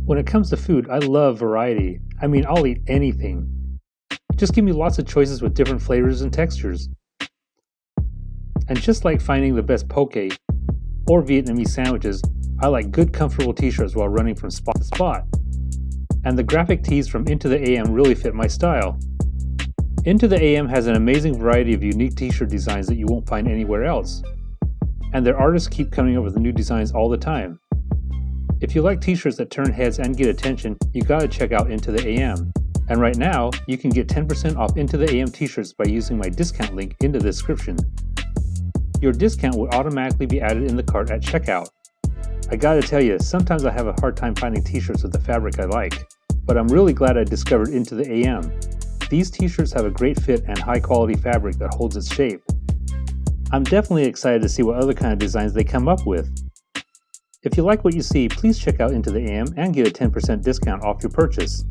When it comes to food, I love variety. I mean, I'll eat anything. Just give me lots of choices with different flavors and textures. And just like finding the best poke or Vietnamese sandwiches, I like good comfortable t-shirts while running from spot to spot. And the graphic tees from Into the AM really fit my style. Into the AM has an amazing variety of unique t-shirt designs that you won't find anywhere else. And their artists keep coming up with new designs all the time. If you like t-shirts that turn heads and get attention, you gotta check out Into the AM. And right now, you can get 10% off Into the AM t-shirts by using my discount link in the description. Your discount will automatically be added in the cart at checkout. I gotta tell you, sometimes I have a hard time finding t-shirts with the fabric I like, but I'm really glad I discovered Into the AM. These t-shirts have a great fit and high quality fabric that holds its shape. I'm definitely excited to see what other kind of designs they come up with. If you like what you see, please check out Into the AM and get a 10% discount off your purchase.